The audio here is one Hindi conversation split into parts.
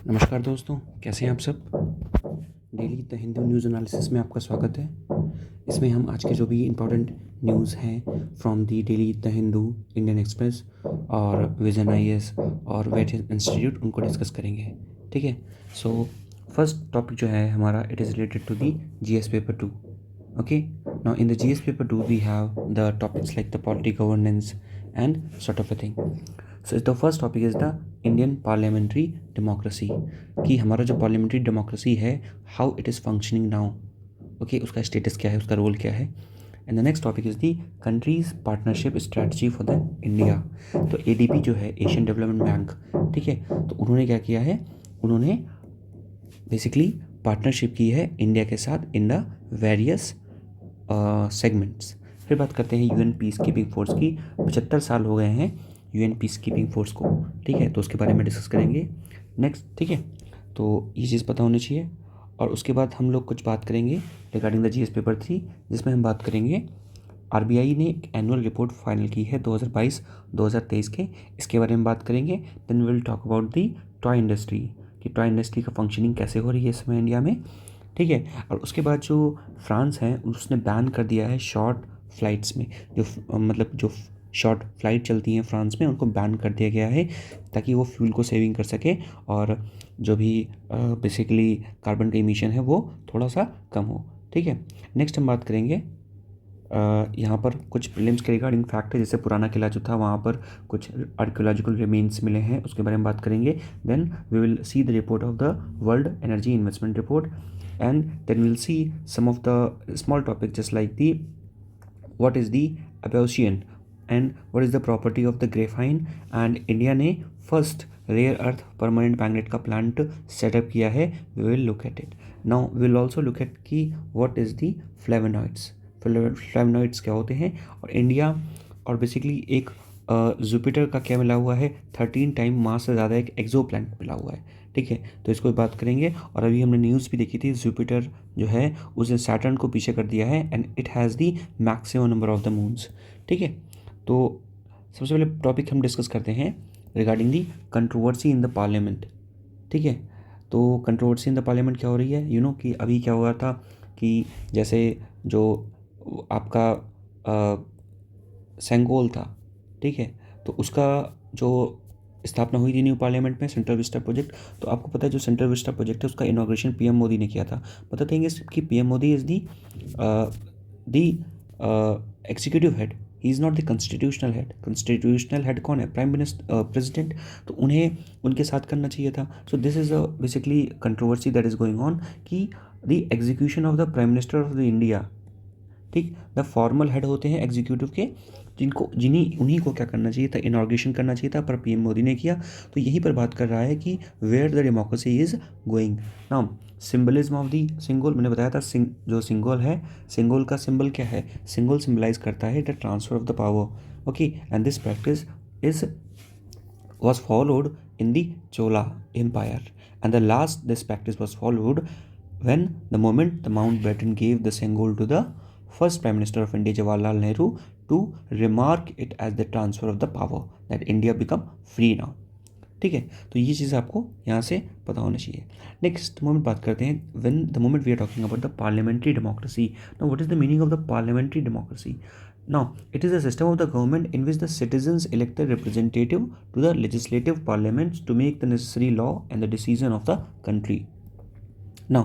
नमस्कार दोस्तों, कैसे हैं आप सब। Daily the Hindu news analysis में आपका स्वागत है। इसमें हम आज के जो भी इम्पोर्टेंट न्यूज़ हैं from the daily the Hindu, Indian express और विजन आईएएस और वेट इंस्टीट्यूट उनको डिस्कस करेंगे। ठीक है। सो फर्स्ट टॉपिक जो है हमारा, it is related to the GS paper 2। Okay, now in the GS paper 2 we have the topics like the polity governance and sort of a thing. So the first topic is the Indian parliamentary democracy, कि हमारा जो parliamentary democracy है how it is functioning now. Okay, उसका status क्या है, उसका role क्या है. And the next topic is the country's partnership strategy for the India. तो ADB जो है Asian Development Bank, ठीक है, तो उन्होंने क्या किया है, उन्होंने बेसिकली पार्टनरशिप की है इंडिया के साथ इन द वेरियस सेगमेंट्स। फिर बात करते हैं यूएन पीस कीपिंग फोर्स की। 75 साल हो गए हैं यूएन पीस कीपिंग फोर्स को, ठीक है, तो उसके बारे में डिस्कस करेंगे नेक्स्ट। ठीक है, तो ये चीज़ पता होनी चाहिए। और उसके बाद हम लोग कुछ बात करेंगे रिगार्डिंग द जीएस पेपर 3, जिसमें हम बात करेंगे आरबीआई ने एक एनुअल रिपोर्ट फाइनल की है 2022-2023 के, इसके बारे में बात करेंगे। Then we will talk about the toy industry, कि टॉय इंडस्ट्री का फंक्शनिंग कैसे हो रही है इस समय इंडिया में। ठीक है, और उसके बाद जो फ्रांस है उसने बैन कर दिया है शॉर्ट फ्लाइट्स में, जो मतलब जो शॉर्ट फ्लाइट चलती हैं फ्रांस में, उनको बैन कर दिया गया है ताकि वो फ्यूल को सेविंग कर सके और जो भी बेसिकली कार्बन का इमिशन है वो थोड़ा सा कम हो। ठीक है, नेक्स्ट हम बात करेंगे यहाँ पर कुछ प्रीलिम्स के रिगार्डिंग फैक्ट है, जैसे पुराना किला जो था वहाँ पर कुछ आर्कियोलॉजिकल रिमेन्स मिले हैं, उसके बारे में बात करेंगे। Then we will see the report of the world energy investment report, and then we will see some of the small topic just like the what is the abscission and what is the property of the graphene, and India ने first rare earth permanent magnet का प्लांट सेटअप किया है। We will look at it now. We will also look at की what is the flavonoids, flavonoids क्या होते हैं, और इंडिया और बेसिकली एक जुपिटर का क्या मिला हुआ है, 13 टाइम मास से ज़्यादा एक एक्सो प्लैनेट मिला हुआ है। ठीक है, तो इसको बात करेंगे। और अभी हमने न्यूज़ भी देखी थी, जुपिटर जो है उसने सैटर्न को पीछे कर दिया है and it has the maximum number of the moons. ठीक है, तो सबसे पहले टॉपिक हम डिस्कस करते हैं regarding the controversy in the parliament. ठीक है, तो कंट्रोवर्सी इन द पार्लियामेंट क्या हो रही है, कि अभी क्या हुआ था कि जैसे जो आपका सेंगोल था, ठीक है, तो उसका जो स्थापना हुई थी न्यू पार्लियामेंट में, सेंट्रल विस्टा प्रोजेक्ट। तो आपको पता है जो सेंट्रल विस्टा प्रोजेक्ट है उसका इनॉग्रेशन पीएम मोदी ने किया था। पता था कि PM Modi is the executive head, he is not the constitutional head. Constitutional head कौन है, प्राइम मिनिस्टर, प्रेसिडेंट, तो उन्हें उनके साथ करना चाहिए था। So this is basically controversy that is going on कि the execution of the prime minister of the India, ठीक, द फॉर्मल हेड होते हैं एग्जीक्यूटिव के, उन्हीं को क्या करना चाहिए था, इनॉग्रेशन करना चाहिए था, पर पीएम मोदी ने किया। तो यहीं पर बात कर रहा है कि where the democracy is going now. Symbolism of the single, मैंने बताया था जो सिंगल है, सिंगल का सिंबल क्या है, सिंगल सिंबलाइज करता है the transfer of the power. Okay, and this practice is was followed in the Chola Empire, and the last this practice was followed when the moment the Mountbatten gave the Sengol to the first Prime Minister of India Jawaharlal Nehru to remark it as the transfer of the power, that India become free now। ठीक है, तो ये चीज़ आपको यहाँ से पता होना चाहिए। नेक्स्ट मोमेंट बात करते हैं, when the moment we are talking about the parliamentary democracy. Now what is the meaning of the parliamentary democracy? Now, it is a system of the government in which the citizens elect their representative to the legislative parliaments to make the necessary law and the decision of the country. Now,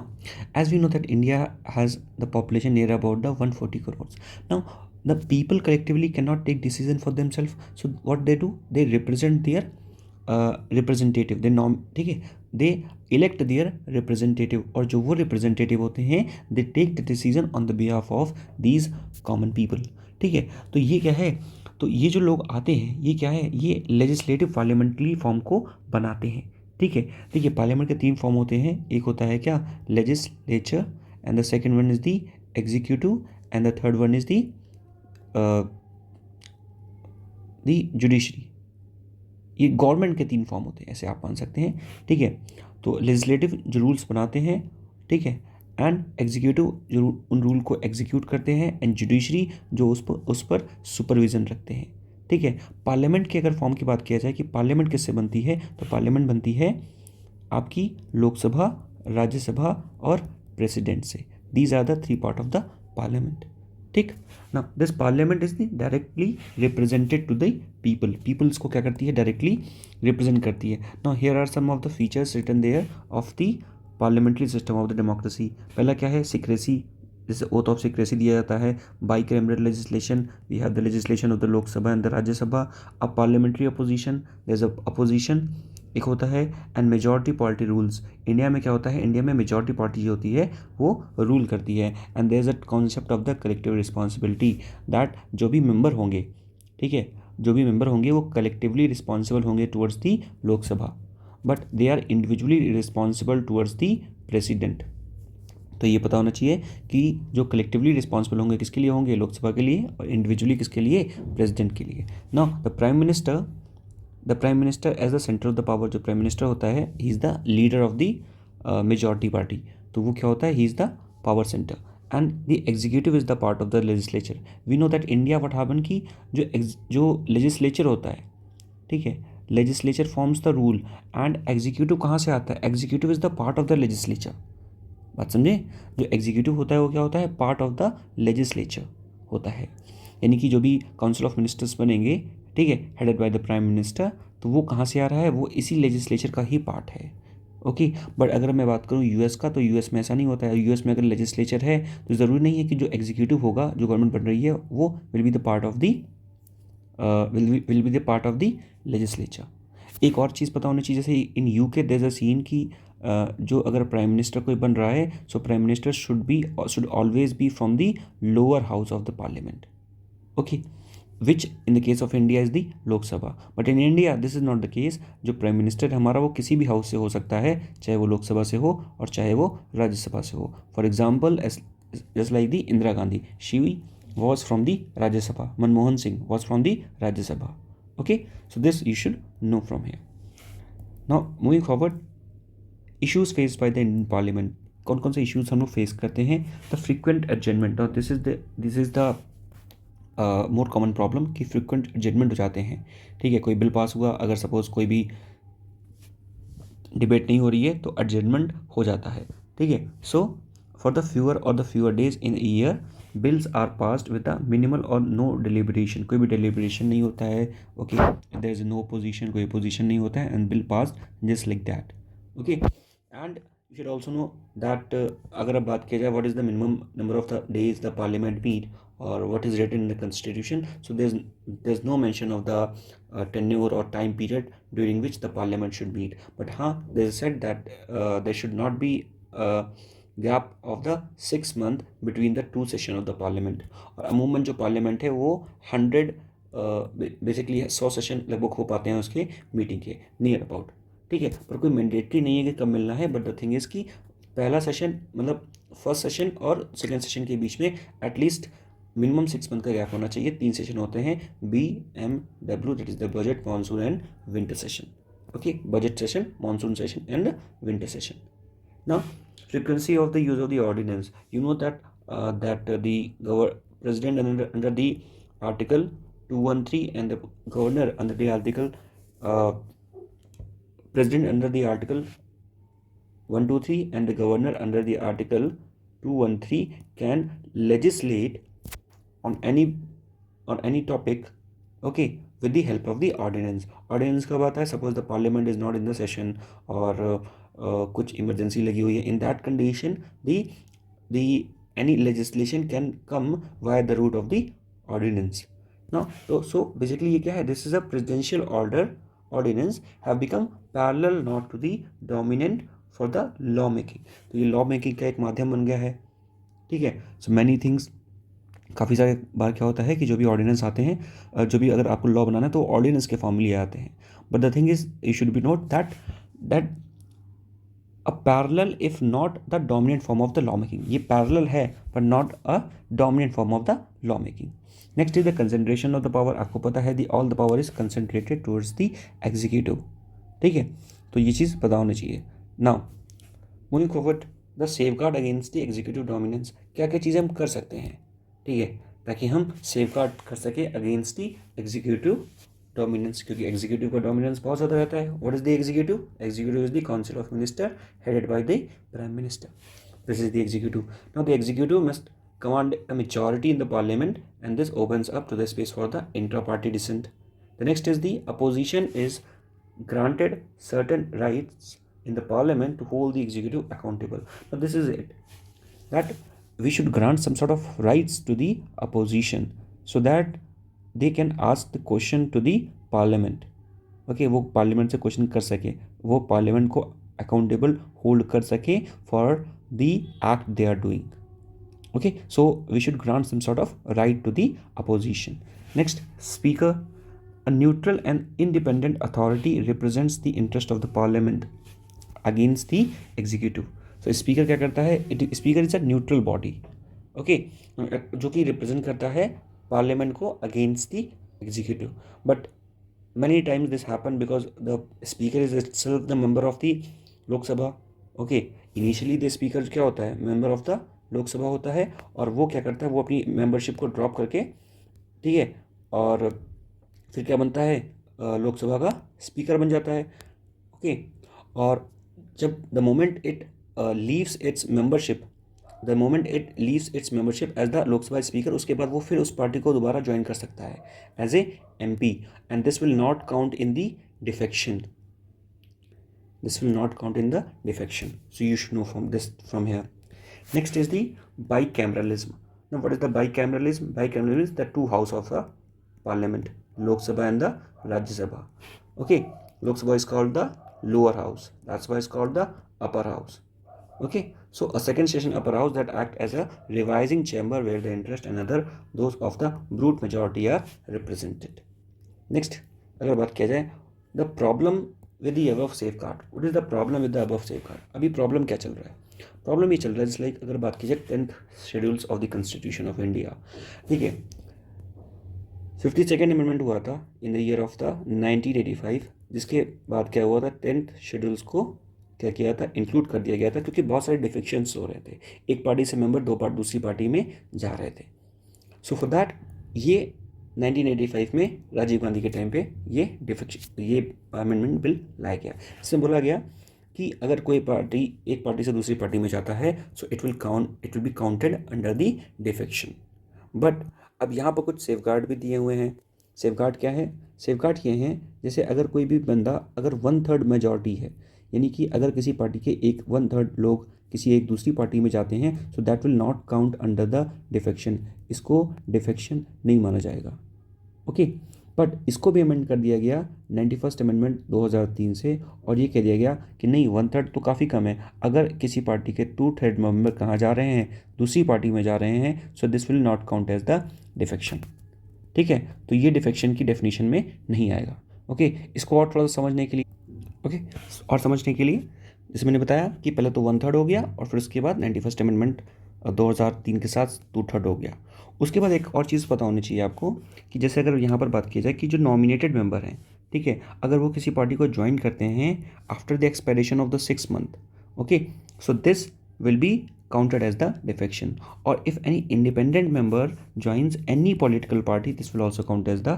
as we know that India has the population near about the 140 crores. Now, the people collectively cannot take decision for themselves. So, what they do, they represent their representative, ठीक है, दे इलेक्ट देयर रिप्रेजेंटेटिव, और जो वो रिप्रेजेंटेटिव होते हैं they take the decision on the behalf of these common people. ठीक है, तो ये क्या है, तो ये जो लोग आते हैं ये क्या है, ये लेजिस्लेटिव पार्लियामेंट्री फॉर्म को बनाते हैं। ठीक है, देखिए पार्लियामेंट के 3 फॉर्म होते हैं, एक होता है क्या, legislature, and the second one is the executive, and the third one is the judiciary. ये गवर्नमेंट के 3 फॉर्म होते हैं, ऐसे आप मान सकते हैं। ठीक है, तो लेजिस्लेटिव जो रूल्स बनाते हैं, ठीक है, एंड एग्जीक्यूटिव जो उन रूल को एग्जीक्यूट करते हैं, एंड जुडिशरी जो उस पर सुपरविजन रखते हैं। ठीक है, पार्लियामेंट की अगर फॉर्म की बात किया जाए कि पार्लियामेंट किससे बनती है, तो पार्लियामेंट बनती है आपकी लोकसभा, राज्यसभा और प्रेसिडेंट से। These are the 3 part of the parliament. ठीक ना, this parliament is directly represented to the people. Peoples को क्या करती है, डायरेक्टली रिप्रेजेंट करती है। Now here are some of the features written there of the parliamentary system of the democracy. पहला क्या है, सिक्रेसी, जैसे ओथ ऑफ सिक्रेसी दिया जाता है। Bicameral legislation, we have the legislation of the Lok Sabha and the Rajya Sabha. A parliamentary opposition, there is a opposition एक होता है। And majority party rules, India में क्या होता है, इंडिया में मेजॉरिटी पार्टी जो होती है वो रूल करती है। And there is a concept of the collective responsibility, that जो भी मेंबर होंगे, ठीक है, जो भी मेंबर होंगे वो कलेक्टिवली रिस्पॉन्सिबल होंगे towards the Lok Sabha, but they are individually responsible towards the president. तो ये पता होना चाहिए कि जो कलेक्टिवली रिस्पॉन्सिबल होंगे किसके लिए होंगे, लोकसभा के लिए, और इंडिविजुअली किसके लिए, प्रेसिडेंट के लिए। Now the prime minister as the centre of the power, जो प्राइम मिनिस्टर होता है he is the leader of the majority party. तो वो क्या होता है, he is the power centre. And the executive is the part of the legislature. We know that India what happen कि जो लेजिस्लेचर होता है, ठीक है, legislature forms the rule and executive कहाँ से आता है, executive is the part of the legislature. बात समझे, जो एग्जीक्यूटिव होता है वो क्या होता है, पार्ट ऑफ द लेजिस्लेचर होता है। यानी कि जो भी काउंसिल ऑफ मिनिस्टर्स बनेंगे, ठीक है, headed by the prime minister, तो वो कहाँ से आ रहा है, वो इसी लेजिस्लेचर का ही पार्ट है। ओके, बट अगर मैं बात करूँ यूएस का, तो यूएस में ऐसा नहीं होता है। यूएस में अगर लेजिस्लेचर है तो ज़रूरी नहीं है कि जो एग्जीक्यूटिव होगा, जो गवर्नमेंट बन रही है, वो will be the part of the will be the part of the legislature. एक और चीज़ पता होनी चाहिए, जैसे in UK there is a scene की जो अगर प्राइम मिनिस्टर कोई बन रहा है, so prime minister should always be from the lower house of the parliament, okay, which in the case of India is the Lok Sabha. But in India this is not the case. जो प्राइम मिनिस्टर हमारा वो किसी भी हाउस से हो सकता है, चाहे वो लोकसभा से हो और चाहे वो राज्यसभा से हो। For example just like the Indira Gandhi, she was from the Rajya Sabha. Manmohan Singh was from the Rajya Sabha. Okay, so this you should know from here. Now moving forward, issues faced by the Indian Parliament. कौन कौन से issues हम लोग फेस करते हैं, the frequent adjournment. Now this is the more common problem कि फ्रिक्वेंट एडजमेंट हो जाते हैं। ठीक है, कोई बिल पास हुआ, अगर सपोज कोई भी डिबेट नहीं हो रही है तो एडजमेंट हो जाता है। ठीक है, so for the fewer days in year bills are passed with the minimal और नो डिलिब्रेशन, कोई भी डिलिब्रेशन नहीं होता है। Okay, there is no position, कोई पोजीशन नहीं होता है, and bill passed just like that. Okay, and you should also know that अगर अब बात किया जाए what is the minimum number of the days the parliament meet or what is written in the constitution, so there's no mention of the tenure or time period during which the parliament should meet, but they said that there should not be a gap of the 6 month between the two session of the parliament। और अमूमन जो पार्लियामेंट है वो 100 बेसिकली 100 सेशन लगभग हो पाते हैं उसके मीटिंग के नियर अबाउट। ठीक है, पर कोई मैंडेटरी नहीं है कि कब मिलना है, बट द थिंग इज कि पहला सेशन मतलब फर्स्ट सेशन और सेकेंड सेशन के बीच में एटलीस्ट मिनिमम 6 मंथ का गैप होना चाहिए। 3 सेशन होते हैं, BMW, that is the budget, monsoon and winter session. Okay, budget session, monsoon session and winter session. Now frequency of the use of the ordinance, you know that the president under the article 213 and the governor under the article president under the article 123 and the governor under the article 213 can legislate on any topic, okay, with the help of the ordinance। ordinance कब आता है, suppose the parliament is not in the session और कुछ इमरजेंसी लगी हुई है, in that condition the any legislation can come via the route of the ordinance। now so basically ये क्या है, this is a presidential ordinance have become parallel not to the dominant for the law making। तो ये law making का एक माध्यम बन गया है। ठीक है, so many things, काफ़ी सारे बार क्या होता है कि जो भी ऑर्डिनेंस आते हैं, जो भी अगर आपको लॉ बनाना है तो ऑर्डिनेंस के फॉर्म में लिए आते हैं। But the thing is you should be note that a parallel if not the dominant form of the law making. ये पैरेलल है but not a dominant form of the law making. Next is the concentration of the power. आपको पता है the all the power is concentrated towards the executive. ठीक है, तो ये चीज़ पता होनी चाहिए। Now moving forward, the safeguard against the executive dominance. क्या क्या चीज़ें हम कर सकते हैं, ठीक है, ताकि हम सेफगार्ड कर सके अगेंस्ट दी एग्जीक्यूटिव डोमिनेंस, क्योंकि एग्जीक्यूटिव का डोमिनेंस बहुत ज़्यादा रहता है. What is the executive? Executive is the council of minister headed by the prime minister. This is the executive. Now the executive must command a majority in the parliament, and this opens up to the space for the intra-party dissent. The next is the opposition is granted certain rights in the parliament to hold the executive accountable. Now this is it, that we should grant some sort of rights to the opposition so that they can ask the question to the parliament. Okay वो पार्लियामेंट से क्वेश्चन कर सके, वो पार्लियामेंट को अकाउंटेबल होल्ड कर सके for the act they are doing. Okay, so we should grant some sort of right to the opposition. Next, speaker, a neutral and independent authority represents the interest of the parliament against the executive. So speaker क्या करता है? Speaker is a neutral body, okay, जो कि रिप्रेजेंट करता है पार्लियामेंट को against the executive. But many times this happen because the speaker is itself the member of the Lok Sabha. Okay, initially the speaker क्या होता है? member of the लोक सभा होता है, और वो क्या करता है? वो अपनी मेंबरशिप को ड्रॉप करके, ठीक है, और फिर क्या बनता है? लोकसभा का स्पीकर बन जाता है. ओके, और जब the moment it leaves its membership as the Lok Sabha speaker, उसके बाद वो फिर उस पार्टी को दोबारा ज्वाइन कर सकता है as a MP, and this will not count in the defection. So you should know from here. Next is the bicameralism. Now what is the bicameralism? Bicameralism is the two house of the parliament, Lok Sabha and the Rajya Sabha. Okay, Lok Sabha is called the lower house, that's why it's called the upper house. Okay, so a second session upper house that act as a revising chamber where the interest and other those of the brute majority are represented. Next, अगर बात किया जाए the problem with the above safeguard. What is the problem with the above safeguard? अभी प्रॉब्लम क्या चल रहा है? प्रॉब्लम ये चल रहा है जैसे लाइक अगर बात की जाए 10th schedules of the constitution of India, ठीक है, 52nd अमेंडमेंट हुआ था in the year of the 1985, जिसके बाद क्या हुआ था? 10th शेड्यूल्स को क्या किया था? इंक्लूड कर दिया गया था, क्योंकि बहुत सारे डिफेक्शंस हो रहे थे, एक पार्टी से मेंबर दूसरी पार्टी में जा रहे थे. सो फॉर दैट ये 1985 में राजीव गांधी के टाइम पे ये अमेंडमेंट बिल लाया गया. इसमें बोला गया कि अगर कोई पार्टी एक पार्टी से दूसरी पार्टी में जाता है, so it will be counted under the defection. But अब यहाँ पर कुछ सेफगार्ड भी दिए हुए हैं. सेफगार्ड क्या है? सेफगार्ड ये हैं, जैसे अगर कोई भी बंदा अगर 1/3 मेजॉरिटी है, यानी कि अगर किसी पार्टी के 1/3 लोग किसी एक दूसरी पार्टी में जाते हैं, सो that will not count under the defection. इसको डिफेक्शन नहीं माना जाएगा. ओके, बट इसको भी अमेंड कर दिया गया 91st अमेंडमेंट 2003 से, और ये कह दिया गया कि नहीं 1/3 तो काफ़ी कम है. अगर किसी पार्टी के 2/3 मेंबर कहाँ जा रहे हैं? दूसरी पार्टी में जा रहे हैं, so this will not count as the defection. ठीक है, तो ये डिफेक्शन की डेफिनेशन में नहीं आएगा. ओके, इसको और थोड़ा सा समझने के लिए जैसे मैंने बताया कि पहले तो 1/3 हो गया, और फिर उसके बाद 91st अमेंडमेंट 2003 के साथ 2/3 हो गया. उसके बाद एक और चीज़ पता होनी चाहिए आपको कि जैसे अगर यहाँ पर बात की जाए कि जो नॉमिनेटेड मेंबर हैं, ठीक है, अगर वो किसी पार्टी को ज्वाइन करते हैं after the expiration of the 6 month, okay, so this will be counted as the defection. Or if any independent member joins any political party, this will also count as the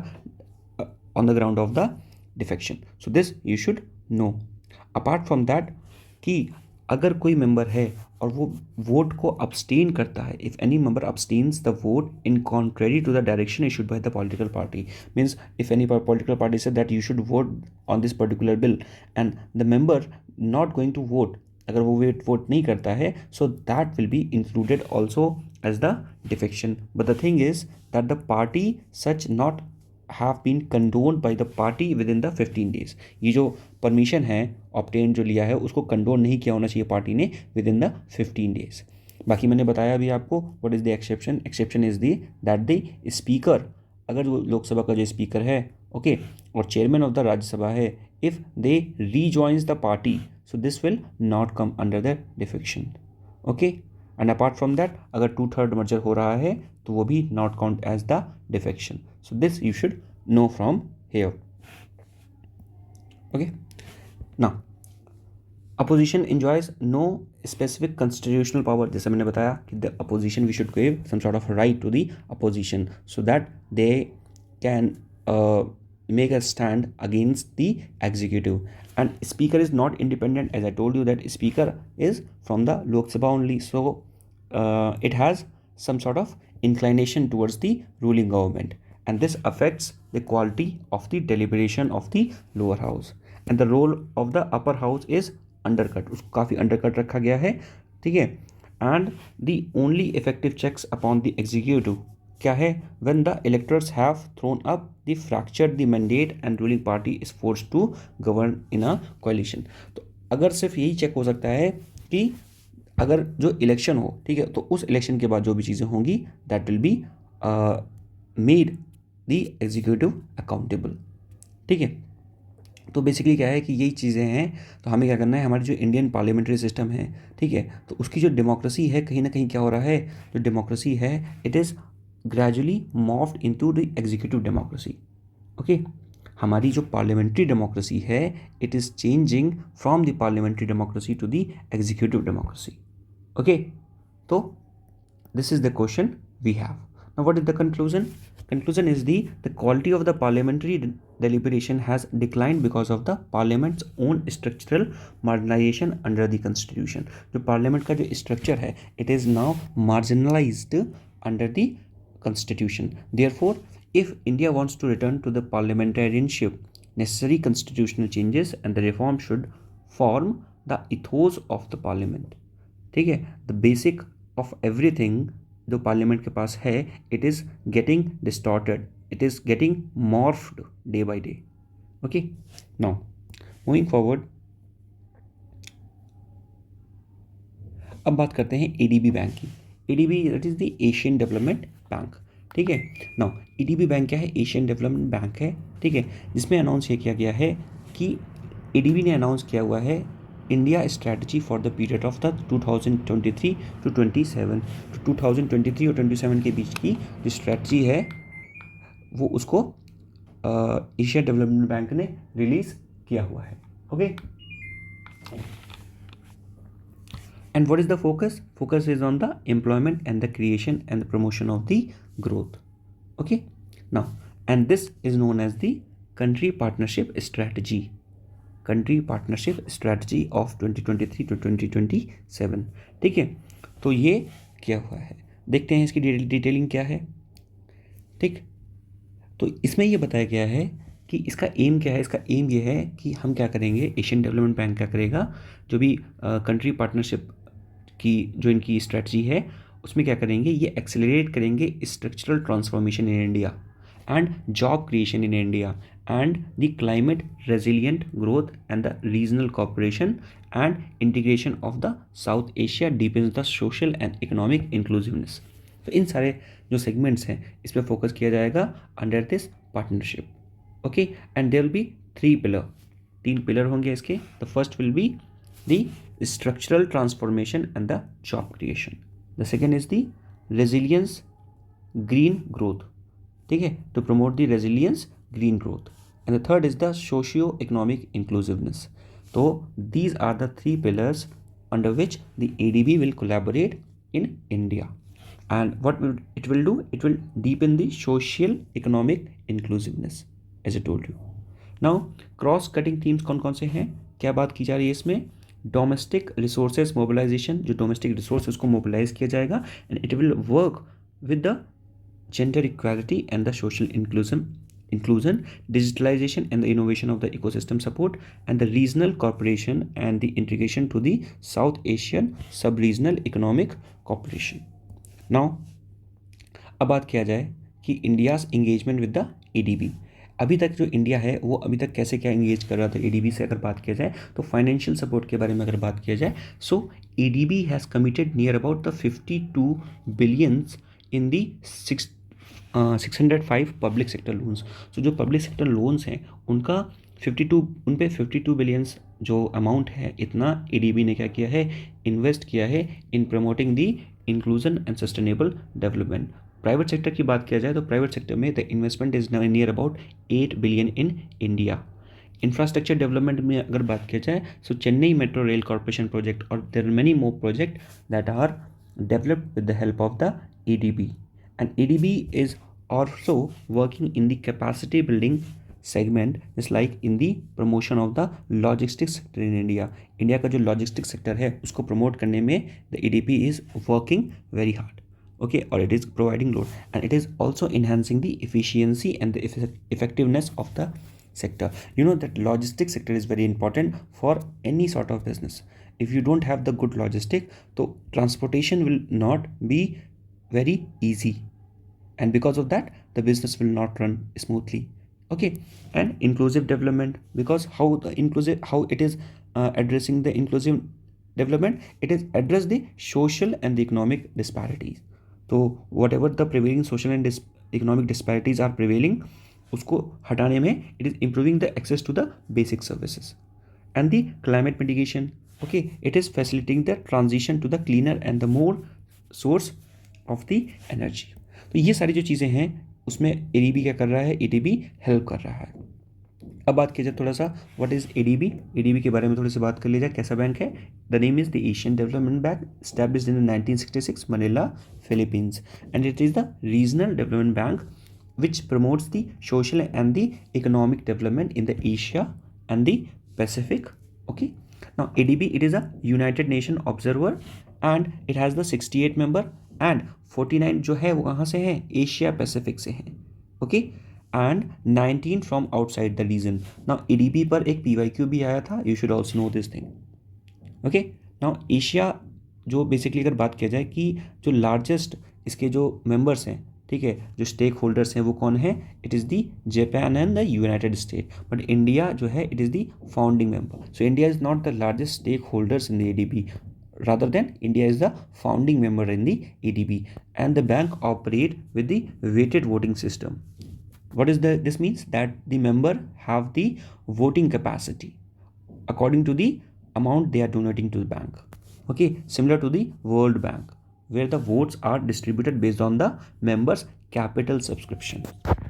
on the ground of the defection. So this you should know. Apart from that, कि अगर कोई मेंबर है और वो वोट को abstain करता है, if any member abstains the vote in contrary to the direction issued by the political party, means if any political party said that you should vote on this particular bill and the member not going to vote, अगर वो वोट नहीं करता है, so that will be included also as the defection. But the thing is that the party such not have been condoned by the party within the 15 days. ये जो परमिशन है ऑब्टेन जो लिया है, उसको कंडोन नहीं किया होना चाहिए पार्टी ने विद इन द 15 days. बाकी मैंने बताया अभी आपको what is the exception. Exception is the that the speaker, अगर वो लोकसभा का जो स्पीकर है, ओके, और चेयरमैन ऑफ द राज्यसभा है, if they rejoins the party, so this will not come under the defection. Okay, and apart from that, अगर 2/3 merger हो रहा है तो वो भी not count as the defection. So this you should know from here. Okay, now opposition enjoys no specific constitutional power. जैसे मैंने बताया कि the opposition we should give some sort of right to the opposition so that they can make a stand against the executive. And speaker is not independent, as I told you that speaker is from the Lok Sabha only, so it has some sort of inclination towards the ruling government, and this affects the quality of the deliberation of the lower house. And the role of the upper house is undercut, उसको काफ़ी undercut रखा गया है, ठीक है. And the only effective checks upon the executive क्या है, when the electors have thrown up the fractured the mandate and ruling party is forced to govern in a coalition. तो अगर सिर्फ यही चेक हो सकता है कि अगर जो इलेक्शन हो, ठीक है, तो उस इलेक्शन के बाद जो भी चीज़ें होंगी that will be made the executive accountable, ठीक है. तो बेसिकली क्या है कि यही चीज़ें हैं. तो हमें क्या करना है, हमारी जो इंडियन पार्लियामेंट्री सिस्टम है, ठीक है, तो उसकी जो डेमोक्रेसी है कहीं ना कहीं क्या हो रहा है, जो डेमोक्रेसी है it is gradually morphed into the executive democracy. Okay, हमारी जो पार्लियामेंट्री डेमोक्रेसी है it is changing from the parliamentary democracy to the executive democracy. Okay, तो this is the question we have. Now what is the conclusion? Conclusion is the quality of the parliamentary deliberation has declined because of the parliament's own structural marginalization under the constitution. जो parliament का जो structure है it is now marginalized under the constitution. Therefore, if India wants to return to the parliamentarianship, necessary constitutional changes and the reform should form the ethos of the parliament. ठीक है, the basic of everything जो पार्लियामेंट के पास है it is getting distorted, it is getting morphed day by day. Okay, now moving forward, अब बात करते हैं एडीबी बैंक की. ADB that is the Asian development bank, ठीक है. नाउ एडीबी बैंक क्या है, एशियन डेवलपमेंट बैंक है, ठीक है, जिसमें अनाउंस ये किया गया है कि एडीबी ने अनाउंस किया हुआ है India strategy for the period of the 2023 to 27. तो 2023 और 27 के बीच की जो स्ट्रैटेजी है वो उसको एशिया डेवलपमेंट बैंक ने रिलीज किया हुआ है. Okay, and what is the focus? Focus is on the employment and the creation and the promotion of the growth. Okay, now and this is known as the country partnership strategy, country partnership strategy of 2023 to 2027. ठीक है, तो ये क्या हुआ है, देखते हैं इसकी डिटेलिंग क्या है. ठीक, तो इसमें ये बताया गया है कि इसका एम क्या है. इसका एम ये है कि हम क्या करेंगे, एशियन डेवलपमेंट बैंक क्या करेगा, जो भी कंट्री पार्टनरशिप की जो इनकी स्ट्रैटेजी है उसमें क्या करेंगे, ये एक्सेलरेट करेंगे structural transformation in India and job creation in India and the climate resilient growth and the regional cooperation and integration of the South Asia deepens the social and economic inclusiveness. तो इन सारे जो सेगमेंट्स हैं इस पर फोकस किया जाएगा under this partnership. Okay, and there will be 3 pillar, 3 pillar होंगे इसके. The first will be the structural transformation and the job creation. The second is the resilience green growth, ठीक है, to promote the resilience green growth. And the third is the socio economic inclusiveness. तो these are the 3 pillars under which the ADB will collaborate in India. And what it will do, it will deepen the social economic inclusiveness as I told you. Now cross cutting themes कौन कौन से हैं, क्या बात की जा रही है इसमें, डोमेस्टिक रिसोर्सेज मोबिलाइजेशन, जो डोमेस्टिक रिसोर्स उसको मोबिलाइज किया जाएगा and it will work with the gender equality and the social inclusion, digitalization and the innovation of the ecosystem support, and the regional cooperation and the integration to the South Asian sub-regional economic cooperation. Now, अब बात किया जाए कि India's engagement with the ADB. अभी तक जो इंडिया है वो अभी तक कैसे क्या इंगेज कर रहा था एडीबी से अगर बात किया जाए, तो फाइनेंशियल सपोर्ट के बारे में अगर बात किया जाए, so ADB has committed near about the 52 billions in the 605 public sector loans. तो जो पब्लिक सेक्टर लोन्स हैं उनका 52 बिलियंस जो अमाउंट है, इतना एडीबी ने क्या किया है, इन्वेस्ट किया है in promoting the inclusion and sustainable development. Private sector की बात किया जाए तो प्राइवेट सेक्टर में the investment is near about 8 billion in India. Infrastructure development में अगर बात किया जाए, so Chennai metro rail corporation project और there are many more project that are developed with the help of the ADB. And ADB is also working in the capacity building segment is like in the promotion of the logistics sector in India. India का जो लॉजिस्टिक सेक्टर है उसको प्रमोट करने में the EDB is working very hard. Okay, or it is providing load, and it is also enhancing the efficiency and the effectiveness of the sector. You know that logistics sector is very important for any sort of business. If you don't have the good logistic, so transportation will not be very easy, and because of that the business will not run smoothly. Okay, and inclusive development, because how it is addressing the inclusive development, it is address the social and the economic disparities. तो whatever the prevailing social and economic disparities are prevailing, उसको हटाने में it is improving the access to the basic services. And the climate mitigation, okay, it is facilitating the transition to the cleaner and the more source of the energy. तो ये सारी जो चीज़ें हैं उसमें एडीबी क्या कर रहा है, एडीबी हेल्प कर रहा है. अब बात की जाए थोड़ा सा व्हाट इज़ एडीबी. एडीबी के बारे में थोड़ी सी बात कर ली जाए. कैसा बैंक है? The name is the Asian development bank, established in 1966, Manila, Philippines, and it is the regional development bank which promotes the social and the economic development in the Asia and the Pacific. Okay, now ADB, it is a United Nation observer and it has the 68 member and 49 जो है वो कहाँ से हैं? एशिया पैसिफिक से हैं. Okay, and 19 from outside the region. Now ADB पर एक PYQ भी आया था, you should also know this thing. Okay, now Asia जो बेसिकली अगर बात किया जाए कि जो लार्जेस्ट इसके जो मेंबर्स हैं, ठीक है, जो स्टेक होल्डर्स हैं वो कौन है? It is the Japan and the united state, but India जो है it is the founding member. So India is not the largest stakeholders in the ADB, rather than India is the founding member in the ADB, and the bank operate with the weighted voting system. What is this means? That the member have the voting capacity according to the amount they are donating to the bank. Okay, similar to the World Bank, where the votes are distributed based on the members' capital subscription.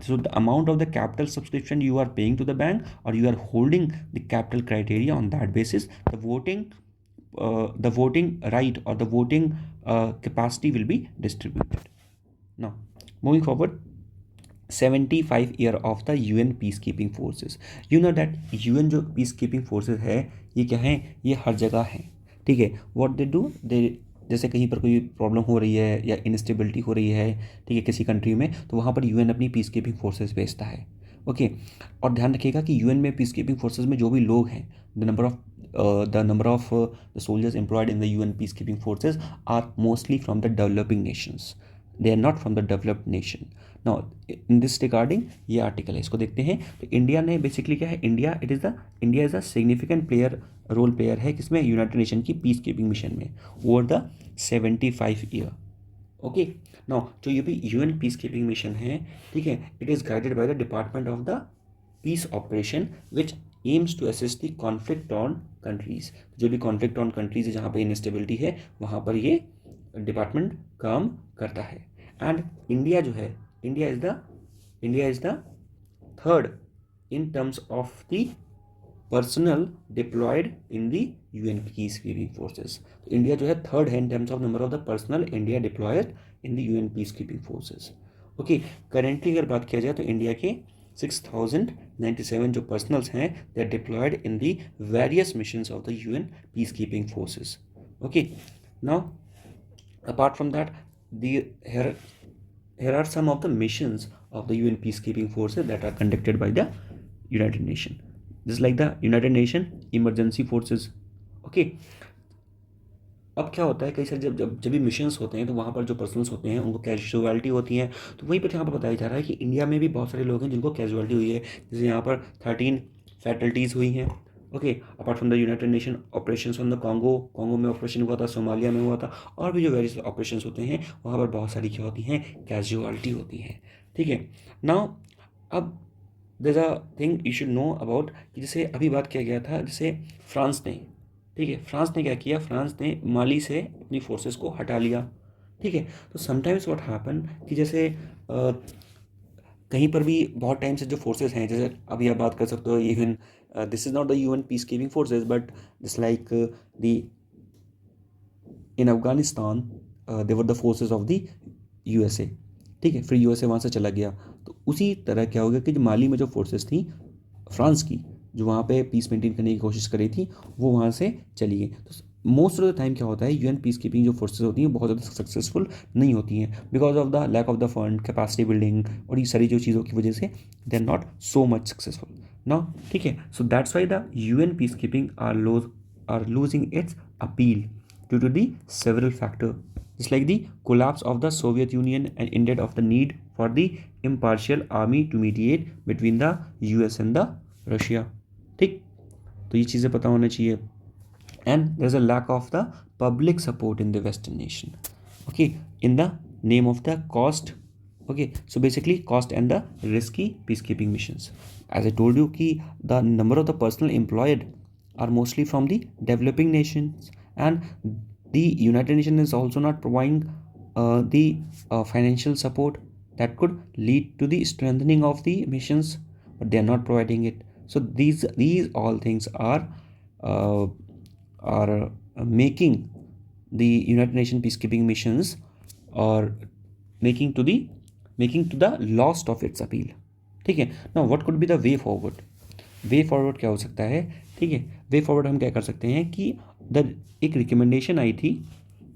So the amount of the capital subscription you are paying to the bank, or you are holding the capital criteria, on that basis the voting right or the voting capacity will be distributed. Now moving forward, 75 year of the UN peacekeeping forces. You know that UN जो peacekeeping forces है ये क्या है? ये हर जगह है. ठीक है, what they do, they जैसे कहीं पर कोई प्रॉब्लम हो रही है या इंस्टेबिलिटी हो रही है, ठीक है, किसी कंट्री में, तो वहाँ पर UN अपनी पीस कीपिंग फोर्सेज भेजता है. ओके, और ध्यान रखिएगा कि UN में पीस कीपिंग फोर्सेज में जो भी लोग हैं, the number of the soldiers employed in the UN peacekeeping forces are mostly from the developing nations, they are not from the developed nation. Now in this regarding ये आर्टिकल है, इसको देखते हैं. तो इंडिया ने बेसिकली क्या है, India is a significant role player है किसमें? यूनाइटेड नेशन की पीस कीपिंग मिशन में over the 75 year. Okay, now जो ये भी UN पीस कीपिंग मिशन है, ठीक है, it is guided by the department of the peace operation which aims to assist the conflict on countries. जो भी कॉन्फ्लिक्ट ऑन कंट्रीज है, जहाँ पर इंस्टेबिलिटी है, वहाँ पर ये डिपार्टमेंट काम करता है. एंड इंडिया जो है, India is the third in terms of the personnel deployed in the UN peacekeeping forces. तो इंडिया जो है थर्ड है in terms of number of the personnel India deployed in the UN peacekeeping forces. Okay, currently अगर बात किया जाए तो इंडिया के 6097 जो पर्सनल्स हैं, they are deployed in the various missions of the UN peacekeeping forces. Okay, now apart from that, here are some of the missions of the UN peacekeeping forces that are conducted by the United Nations. This is like the United Nation emergency forces. Okay, अब क्या होता है, कई सारे जब भी मिशंस होते हैं तो वहाँ पर जो पर्सनस होते हैं उनको कैजुअलिटी होती है. तो वहीं पर यहाँ पर बताया जा रहा है कि इंडिया में भी बहुत सारे लोग हैं जिनको कैजुअलिटी हुई है. जैसे यहाँ पर 13 फैटल्टीज़ हुई हैं. Okay, apart from the United nation operations on the Congo में ऑपरेशन हुआ था, सोमालिया में हुआ था, और भी जो वेरियस ऑपरेशंस होते हैं वहाँ पर बहुत सारी क्या होती हैं, कैजुअलिटी होती हैं. ठीक है, नाउ अब there a thing you should know about कि जैसे अभी बात किया गया था, जैसे फ्रांस ने, ठीक है, फ्रांस ने क्या किया, फ्रांस ने माली से अपनी फोर्सेस को हटा लिया. ठीक है, तो समटाइम्स व्हाट हैपन कि जैसे कहीं पर भी बहुत टाइम से जो फोर्सेस हैं, जैसे अभी आप बात कर सकते हो, even this is not the UN peacekeeping forces, but this like the in Afghanistan they were the forces of the USA. ठीक है, फिर USA वहाँ से चला गया. तो उसी तरह क्या हो गया कि जो माली में जो फोर्सेस थी फ्रांस की, जो वहाँ पे पीस मेंटेन करने की कोशिश कर रही थी, वो वहाँ से चली गई। तो मोस्ट ऑफ द टाइम क्या होता है, यूएन पीस कीपिंग जो फोर्सेज होती हैं बहुत ज़्यादा सक्सेसफुल नहीं होती हैं, because of the lack of the fund, capacity building और ये सारी जो चीज़ों की वजह से they are not so much successful now, ठीक है। So that's why the UN peacekeeping are losing its appeal due to the several factors, just like the collapse of the Soviet Union and ended of the need for the impartial army to mediate between the US and the Russia, ठीक। तो ये चीज़ें पता होना चाहिए। and there's a lack of the public support in the Western nation, okay, in the name of the cost, okay, so basically cost and the risky peacekeeping missions. As I told you कि the number of the personnel employed are mostly from the developing nations, and the United Nations is also not providing the financial support that could lead to the strengthening of the missions, but they are not providing it. So these all things uh, are making the United Nations peacekeeping missions or making to the lost of its appeal, ठीक है। Now what could be the way forward, way forward क्या हो सकता है, ठीक है। वे फॉरवर्ड हम क्या कर सकते हैं कि एक रिकमेंडेशन आई थी,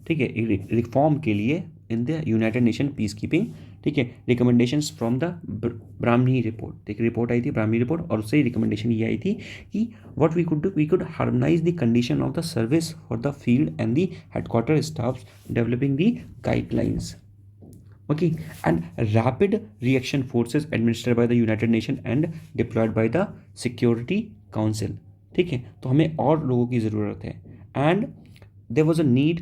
ठीक है, एक रिफॉर्म के लिए in the United nation peace keeping, ठीक है, recommendations from the Brahmani report, एक रिपोर्ट आई थी ब्राह्मणी रिपोर्ट, और उससे रिकमेंडेशन ये आई थी कि what we could do, we could harmonise the condition of the service for the field and the headquarter staffs, developing the guidelines, okay, and rapid reaction forces administered by the United Nations and deployed by the Security Council, ठीक है। तो हमें और लोगों की ज़रूरत है, and there was a need,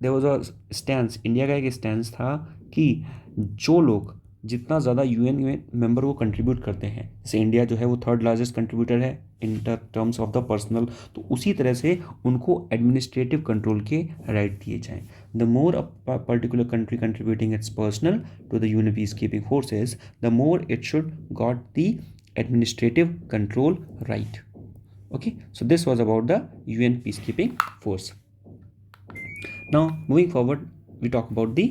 there was a stance, India का एक स्टैंस था कि जो लोग जितना ज़्यादा यूएन में मेंबर को कंट्रीब्यूट करते हैं, जैसे इंडिया जो है वो थर्ड लार्जेस्ट कंट्रीब्यूटर है in terms of the personal, तो उसी तरह से उनको एडमिनिस्ट्रेटिव कंट्रोल के राइट दिए जाएं। The more a particular country contributing its personnel to the UN peacekeeping forces, the more it should got the administrative control right, okay, so this was about the UN peacekeeping force. Now moving forward, we talk about the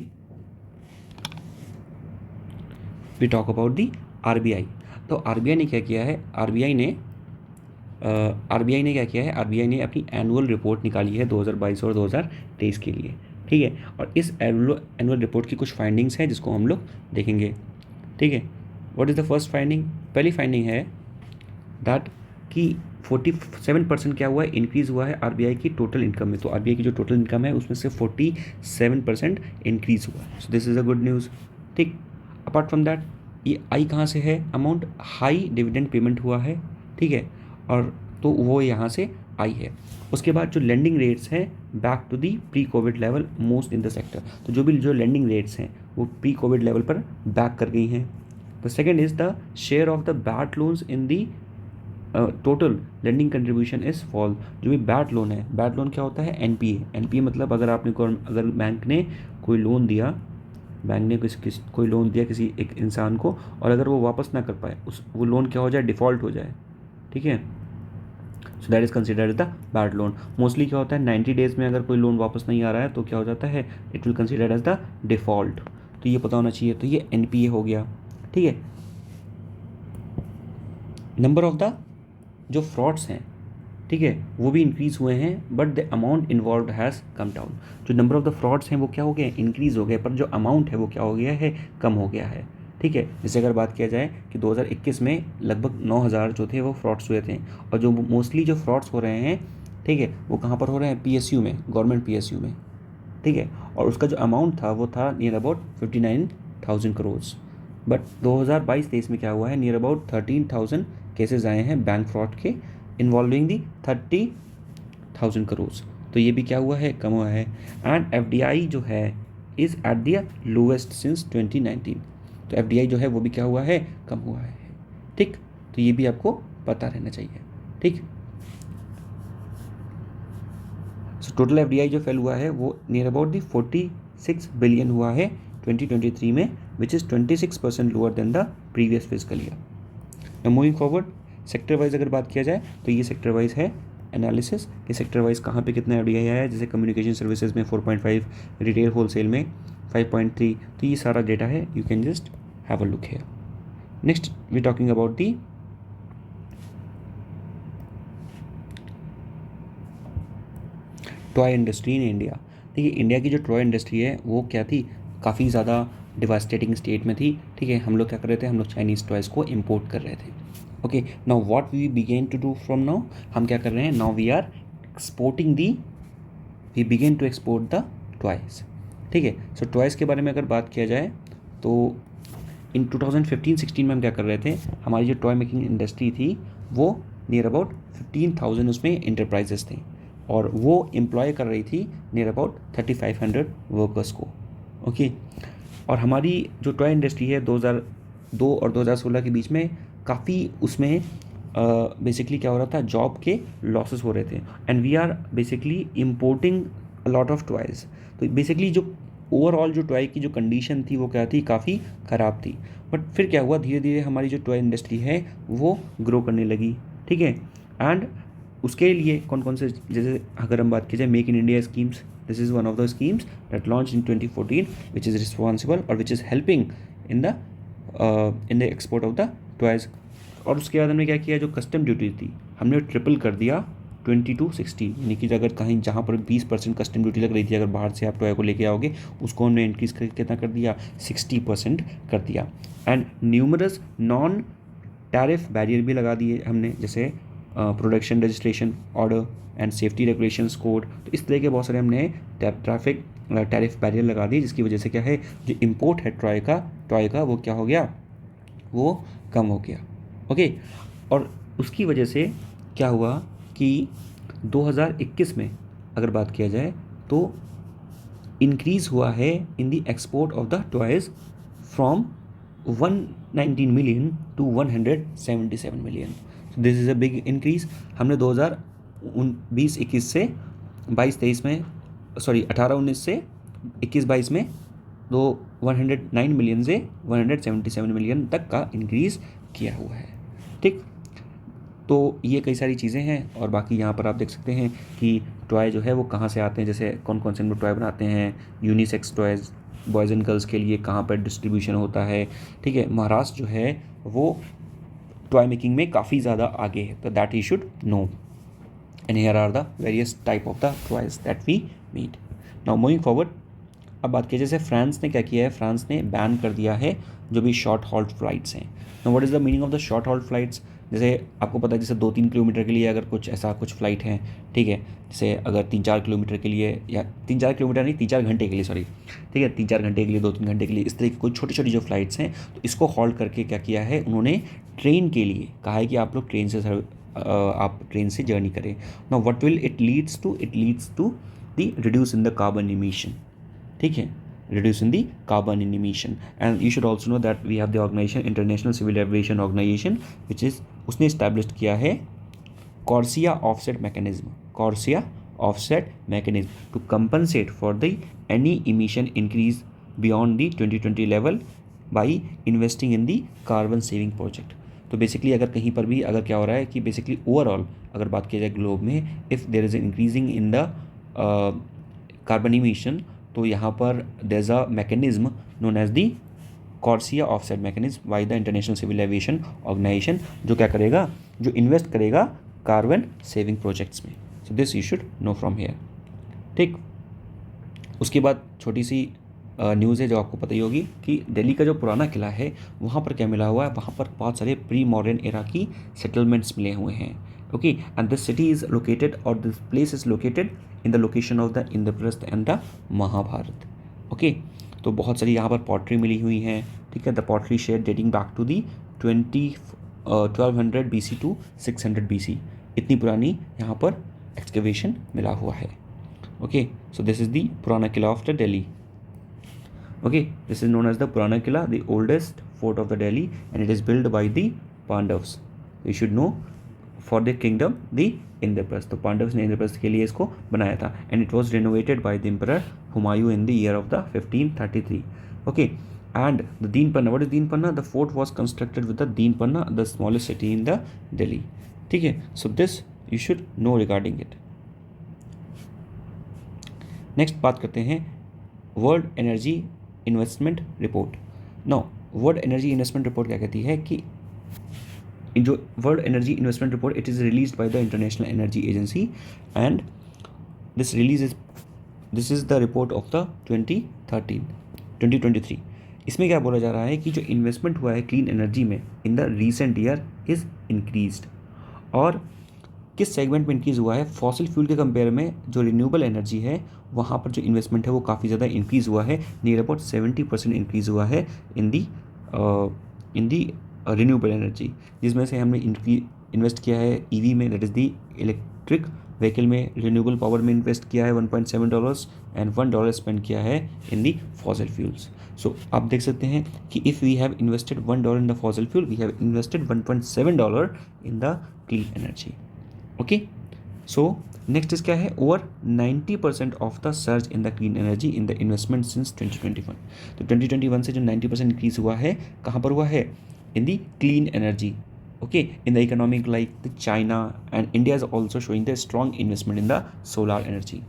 RBI. तो RBI ने क्या किया है, RBI ने क्या किया है, RBI ने अपनी एनुअल रिपोर्ट निकाली है 2022 और 2023 के लिए, ठीक है। और इस एनुअल रिपोर्ट की कुछ फाइंडिंग्स हैं जिसको हम लोग देखेंगे, ठीक है। What is the first finding, पहली फाइंडिंग है दैट कि 47% क्या हुआ है, इंक्रीज़ हुआ है आरबीआई की टोटल इनकम में। तो आरबीआई की जो टोटल इनकम है उसमें से 47% इंक्रीज़ हुआ है, सो this is a good news, ठीक। अपार्ट फ्रॉम दैट ये आई कहाँ से है, अमाउंट हाई डिविडेंड पेमेंट हुआ है, ठीक है, और तो वो यहाँ से आई है। उसके बाद जो लेंडिंग रेट्स हैं back to the pre covid level most in the sector, तो जो लेंडिंग रेट्स हैं वो प्री कोविड लेवल पर बैक कर गई हैं। The second is the share of the bad loans in the total lending contribution is fall. जो भी बैड लोन है, बैड लोन क्या होता है, एनपीए मतलब अगर बैंक ने कोई लोन दिया, कोई लोन दिया किसी एक इंसान को, और अगर वो वापस ना कर पाए, वो लोन क्या हो जाए, डिफ़ॉल्ट हो जाए, ठीक है। So that is considered the bad loan. Mostly क्या होता है, 90 डेज़ में अगर कोई लोन वापस नहीं आ रहा है तो क्या हो जाता है, it will considered as the default. तो ये पता होना चाहिए। तो ये एनपीए हो गया, ठीक है। नंबर ऑफ द जो फ्रॉड्स हैं, ठीक है, वो भी इंक्रीज़ हुए हैं, but the amount involve has come down. जो नंबर ऑफ द फ्रॉड्स हैं वो क्या हो गए, इंक्रीज़ हो गए, पर जो अमाउंट है वो क्या हो गया है, कम हो गया है, ठीक है। जैसे अगर बात किया जाए कि 2021 में लगभग 9,000 जो थे वो फ्रॉड्स हुए थे, और जो मोस्टली जो फ्रॉड्स हो रहे हैं, ठीक है, वो कहाँ पर हो रहे हैं, पीएसयू में, गवर्नमेंट पीएसयू में, ठीक है। और उसका जो अमाउंट था वो था नियर अबाउट 59,000 करोड़, बट 2022-23 में क्या हुआ है, नियर अबाउट 13,000 केसेस आए हैं बैंक फ्रॉड के इन्वॉल्विंग दी 30,000 करोड़। तो ये भी क्या हुआ है, कम हुआ है। एंड एफडीआई जो है is at the lowest since 2019। तो एफडीआई जो है वो भी क्या हुआ है, कम हुआ है, ठीक। तो ये भी आपको पता रहना चाहिए, ठीक। सो टोटल एफडीआई जो फेल हुआ है वो नियर अबाउट दी 46 बिलियन हुआ है 2023 में, which is 26% lower than the previous physical year. Now moving forward, sector wise अगर बात किया जाए तो ये सेक्टर वाइज है एनालिसिस कि सेक्टर वाइज कहाँ पे कितना एफडीआई आया है। जैसे कम्युनिकेशन सर्विसेज में 4.5, रिटेल होलसेल में 5.3, तो ये सारा डेटा है, you can just have a look here. Next we talking about the toy industry in India. देखिए इंडिया की जो टॉय इंडस्ट्री है वो क्या थी, काफ़ी ज़्यादा डिवास्टेटिंग स्टेट में थी। ठीक है, हम लोग क्या कर रहे थे, हम लोग चाइनीज़ टॉयज़ को इम्पोर्ट कर रहे थे। Okay, now what we begin to do from now, हम क्या कर रहे हैं, now we are exporting the, we begin to export the toys. ठीक है, सो टॉयज़ के बारे में अगर बात किया जाए तो इन 2015-16 में हम क्या कर रहे थे, हमारी जो टॉय मेकिंग इंडस्ट्री थी वो नियर अबाउट 15,000 उसमें इंटरप्राइजेस थे और वो एम्प्लॉय कर रही थी नियर अबाउट 3,500 वर्कर्स को। ओके, और हमारी जो टॉय इंडस्ट्री है 2002 और 2016 के बीच में काफ़ी उसमें बेसिकली क्या हो रहा था, जॉब के लॉसेस हो रहे थे and we are basically importing a lot of toys. तो बेसिकली जो ओवरऑल जो टॉय की जो कंडीशन थी वो क्या थी, काफ़ी ख़राब थी। बट फिर क्या हुआ, धीरे धीरे हमारी जो टॉय इंडस्ट्री है वो ग्रो करने लगी। ठीक है, एंड उसके लिए कौन कौन से, जैसे अगर हम बात की जाए make in India schemes, this is one of the schemes that launch in 2014 which is responsible और which is helping in the export of the toys. और उसके बाद हमने क्या किया, जो कस्टम ड्यूटी थी हमने ट्रिपल कर दिया 20 to 60, यानी कि अगर कहीं जहाँ पर 20% कस्टम ड्यूटी लग रही थी, अगर बाहर से आप टॉय को लेके आओगे उसको हमने इंक्रीज़ कर कितना कर दिया, 60% कर दिया। And numerous non tariff barrier भी लगा दिए हमने, जैसे production registration order and safety regulations code. तो इस तरह के बहुत सारे हमने ट्रैफिक टैरिफ बैरियर लगा दिए, जिसकी वजह से क्या है, जो इम्पोर्ट है टॉय का वो क्या हो गया, वो कम हो गया। ओके, और उसकी वजह से क्या हुआ कि 2021 में अगर बात किया जाए तो इंक्रीज़ हुआ है in the export of the toys from 119 million to 177 million. This is a big increase. हमने 2020-21 से 22-23 में, सॉरी 18-19 से 21-22 में 109 मिलियन से 177 मिलियन तक का इंक्रीज़ किया हुआ है। ठीक, तो ये कई सारी चीज़ें हैं और बाकी यहाँ पर आप देख सकते हैं कि टॉय जो है वो कहाँ से आते हैं, जैसे कौन कौन से हम लोग टॉय बनाते हैं, unisex toys boys and girls के लिए कहाँ पर डिस्ट्रीब्यूशन होता है। ठीक है, महाराष्ट्र जो है वो टॉय मेकिंग में काफ़ी ज़्यादा आगे है, तो that he should know. And here are the various type of the toys that we made. Now moving forward, अब बात की जैसे फ्रांस ने क्या किया है, फ्रांस ने बैन कर दिया है जो भी शॉर्ट हॉल फ्लाइट्स हैं। Now what is the meaning of the short hall flights, जैसे आपको पता है जैसे 2-3 किलोमीटर के लिए अगर कुछ फ़्लाइट हैं, ठीक है, जैसे अगर 3-4 किलोमीटर के लिए, या 3-4 किलोमीटर नहीं 3-4 घंटे के लिए, सॉरी, ठीक है, 3-4 घंटे के लिए, 2-3 घंटे के लिए, इस तरह की कोई छोटी छोटी जो फ्लाइट्स हैं, तो इसको हॉल्ट करके क्या किया है उन्होंने, ट्रेन के लिए कहा है कि आप लोग आप ट्रेन से जर्नी करें। Now what will it leads to, it leads to the reduce in the carbon emission. ठीक है, reduce in the carbon emission। and you should also know that we have the organization International Civil Aviation Organization which is उसने established किया है CORSIA offset mechanism, CORSIA offset mechanism to compensate for the any emission increase beyond the 2020 level by investing in the carbon saving project। तो बेसिकली अगर कहीं पर भी अगर क्या हो रहा है कि बेसिकली ओवरऑल अगर बात की जाए ग्लोब में, if there is increasing in the carbon emission, तो यहाँ पर there is a mechanism known as the CORSIA offset mechanism by the International Civil Aviation Organization, जो क्या करेगा, जो इन्वेस्ट करेगा कार्बन सेविंग प्रोजेक्ट्स में। So this you should know from here. ठीक, उसके बाद छोटी सी न्यूज़ है जो आपको पता ही होगी कि दिल्ली का जो पुराना किला है वहाँ पर क्या मिला हुआ है, वहाँ पर बहुत सारे प्री मॉडर्न एरा की सेटलमेंट्स मिले हुए हैं। Okay, and this city is located और this place is located in the location of the Indraprastha and the Mahabharata. Okay, तो बहुत सारी यहाँ पर पॉटरी मिली हुई हैं। ठीक है, the pottery shed dating back to the 1200 BC to 600 BC, इतनी पुरानी यहाँ पर एक्सकेवेशन मिला हुआ है। Okay, so this is the Purana Qila of the Delhi. Okay, this is known as the Purana Killa, the oldest fort of the Delhi, and it is built by the Pandavas. You should know, for the kingdom the Indraprasth. तो पांडव्स ने इंद्रप्रस्थ के लिए इसको बनाया था, and it was renovated by the Emperor Humayun in the year of the 1533. Okay, and the Deen Panna. What is Deen Panna? The fort was constructed with the Deen Panna, the smallest city in the Delhi. ठीक है, so this you should know regarding it. Next बात करते हैं world energy investment report. No, world energy investment report क्या कहती है कि जो world energy investment report, it is released by the International Energy Agency, and this is the report of the 2023। इसमें क्या बोला जा रहा है कि जो इन्वेस्टमेंट हुआ है क्लीन एनर्जी में in the recent year is increased. और किस सेगमेंट में इंक्रीज़ हुआ है? फॉसिल फ्यूल के कंपेयर में जो रिन्यूएबल एनर्जी है वहाँ पर जो इन्वेस्टमेंट है वो काफ़ी ज़्यादा इंक्रीज़ हुआ है, नियर अबाउट 70% इंक्रीज़ हुआ है इन दी रिन्यूएबल एनर्जी, जिसमें से हमने इन्वेस्ट किया है ईवी में, that is the electric vehicle में, रिन्यूएबल पावर में इन्वेस्ट किया है $1.7 एंड $1 स्पेंड किया है इन दी फॉसिल फ्यूल्स। सो आप देख सकते हैं कि if we have invested $1 in the fossil fuel, we have invested $1.7 in the clean energy. Okay, so next is क्या है? Over 90% of the search in the clean energy in the investment since 2021। तो 2021 से जो 90% इंक्रीज हुआ है कहाँ पर हुआ है? In the clean energy. Okay, in the economic like the China and India is also showing the strong investment in the solar energy.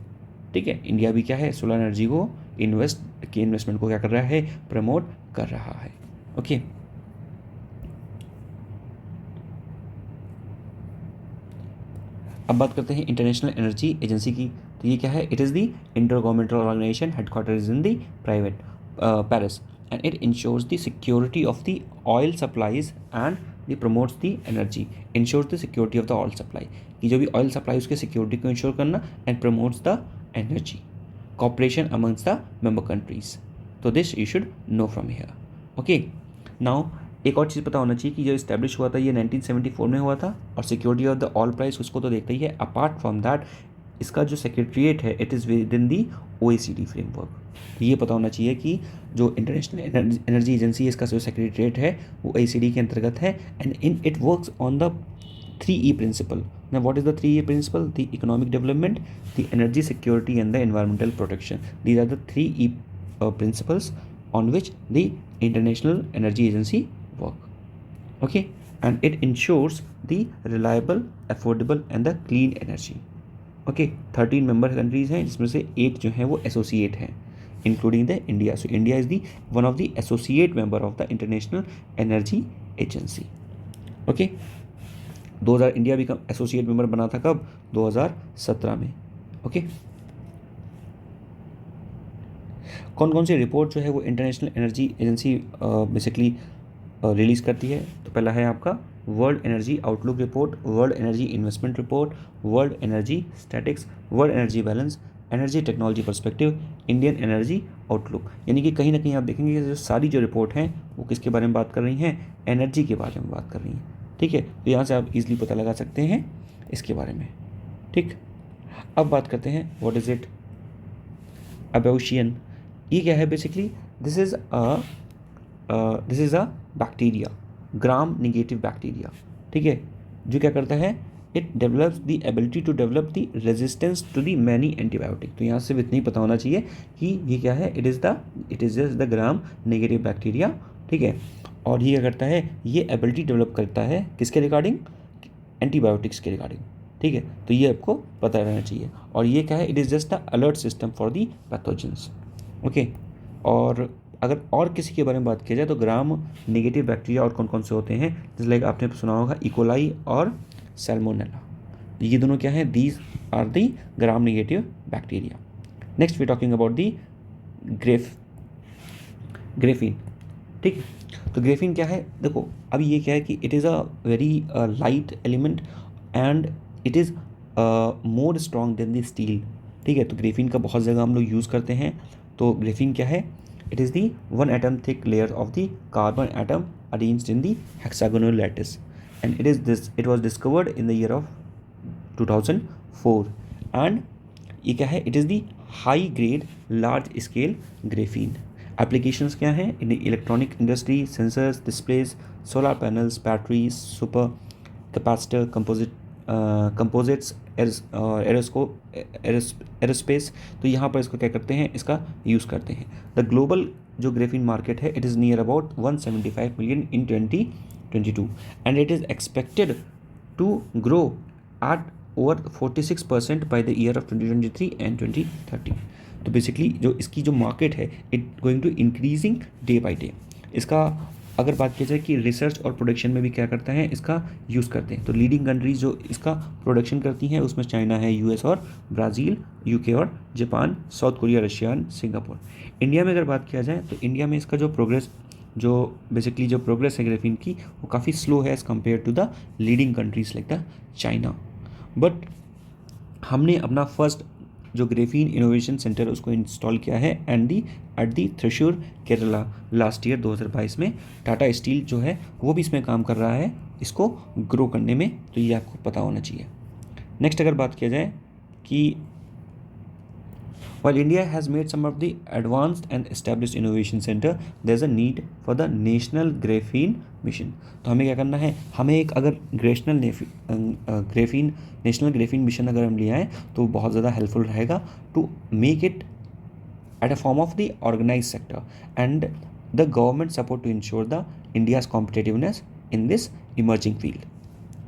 ठीक है, इंडिया भी क्या है? सोलर एनर्जी को इन्वेस्टमेंट को क्या कर रहा है? प्रमोट कर रहा है। ओके, अब बात करते हैं इंटरनेशनल एनर्जी एजेंसी की। तो ये क्या है? It is the inter governmental organization, headquarter is in the private Paris, and it ensures the security of the oil supplies and the promotes the energy. Ensures the security of the oil supply, कि जो भी ऑयल सप्लाई उसके सिक्योरिटी को इंश्योर करना, and promotes the energy cooperation amongst the member countries. तो this you should know from here. Okay, now एक और चीज़ पता होना चाहिए कि जो इस्टेब्लिश हुआ था ये 1974 में हुआ था, और security of the oil price उसको तो देखता ही है। अपार्ट फ्रॉम दैट इसका जो सेक्रेटरीट है it is with in the OECD framework. तो ये पता होना चाहिए कि जो इंटरनेशनल एनर्जी एजेंसी है इसका जो सेक्रेटरीट है वो OECD के अंतर्गत है, and it works on the 3E principle. Now, what is the 3E principle? The economic development, the energy security, and the environmental protection. These are the 3E principles on which the International Energy Agency work. Okay, and it ensures the reliable, affordable, and the clean energy. Okay, 13 member countries हैं जिसमें से 8 जो हैं वो associate हैं, including the India. So India is the one of the associate member of the International Energy Agency. Okay. 2000 India भी एसोसिएट मेंबर बना था कब? 2017 में। ओके, कौन कौन सी रिपोर्ट जो है वो international Energy agency basically release करती है? तो पहला है आपका world energy outlook report, world energy investment report, world energy statics, world energy balance, energy technology perspective, Indian energy outlook. यानी कि कहीं ना कहीं आप देखेंगे कि जो सारी जो रिपोर्ट हैं वो किसके बारे में बात कर रही हैं? एनर्जी के बारे में बात कर रही हैं। ठीक है, तो यहाँ से आप इजीली पता लगा सकते हैं इसके बारे में। ठीक, अब बात करते हैं व्हाट इज़ इट? अबोशियन। ये क्या है? Basically this is a bacteria, gram negative bacteria. ठीक है, जो क्या करता है? It develops the ability to develop the resistance to the many antibiotic. तो यहाँ से इतना ही पता होना चाहिए कि ये क्या है? It is just the gram negative bacteria. ठीक है, और ये क्या करता है? ये एबिलिटी डेवलप करता है किसके रिगार्डिंग? एंटीबायोटिक्स के रिगार्डिंग। ठीक है, तो ये आपको पता रहना चाहिए। और ये क्या है? It is just the alert system for the pathogens. Okay, और अगर और किसी के बारे में बात किया जाए तो ग्राम नेगेटिव बैक्टीरिया और कौन कौन से होते हैं? जैसे लाइक आपने सुना होगा इकोलाई और सैल्मोनेला। ये दोनों क्या हैं? These are the gram negative bacteria. Next we talking about the graphene. ठीक है, तो ग्रेफीन क्या है? देखो अब ये क्या है कि it is a very light element and it is more strong than the steel. ठीक है, तो ग्रेफीन का बहुत जगह हम लोग यूज़ करते हैं। तो ग्रेफीन क्या है? It is the 1 atom thick layer of the carbon atom arranged in the hexagonal lattice, and it was discovered in the year of 2004, and ये क्या है? It is the high grade large scale graphene. Applications क्या हैं? इन electronic industry, sensors, displace, solar panels, batteries, super capacitor, composites, aerospace. तो यहाँ पर इसको क्या करते हैं? इसका यूज़ करते हैं। द ग्लोबल जो ग्रेफीन मार्केट है it is near about 175 million in 2022, and it is expected to grow at over 46% by the year of 2023 and 2030। तो बेसिकली जो इसकी जो मार्केट है it going to increasing day by day. इसका अगर बात की जाए कि रिसर्च और प्रोडक्शन में भी क्या करता है, इसका यूज़ करते हैं, तो लीडिंग कंट्रीज जो इसका प्रोडक्शन करती हैं उसमें चाइना है, यूएस और ब्राज़ील, यूके और Japan, south Korea, Russia and Singapore. India में अगर बात किया जाए तो इंडिया में इसका जो बेसिकली जो प्रोग्रेस है ग्रेफीन की, वो काफ़ी स्लो है as compare to the leading countries like the China. But हमने अपना फर्स्ट जो ग्रेफीन इनोवेशन सेंटर उसको इंस्टॉल किया है at the Thrissur Kerala last year 2022 में। टाटा स्टील जो है वो भी इसमें काम कर रहा है इसको ग्रो करने में, तो ये आपको पता होना चाहिए। नेक्स्ट अगर बात किया जाए कि while India has made some of the advanced and established innovation center, there's a need for the national graphene mission। तो हमें क्या करना है, हमें एक अगर नेशनल ग्रेफीन मिशन अगर हम ले आए तो बहुत ज़्यादा हेल्पफुल रहेगा to make it at a form of the organized sector and the government support to ensure the India's competitiveness in this emerging field।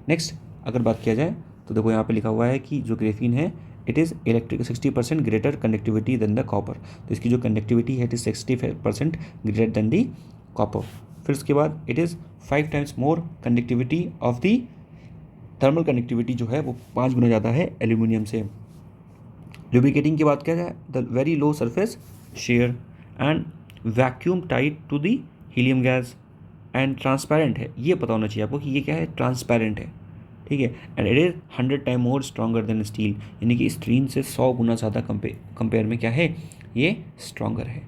Next अगर बात किया जाए तो देखो यहाँ पे लिखा हुआ है कि जो ग्रेफीन है it is electric 60% greater conductivity than the copper. तो इसकी जो कंडक्टिविटी है it is 60% greater than the copper. फिर उसके बाद it is 5 times more conductivity of the thermal conductivity जो है वो 5 गुना ज़्यादा है एल्यूमिनियम से। लुब्रिकेटिंग की बात किया जाए the very low surface share and vacuum tight to the helium gas and transparent है, ये पता होना चाहिए आपको कि ये क्या है, ट्रांसपेरेंट है, ठीक है। And it is 100 time more stronger than steel, यानी कि स्टील से 100 गुना ज़्यादा कंपेयर में क्या है, ये स्ट्रॉन्गर है,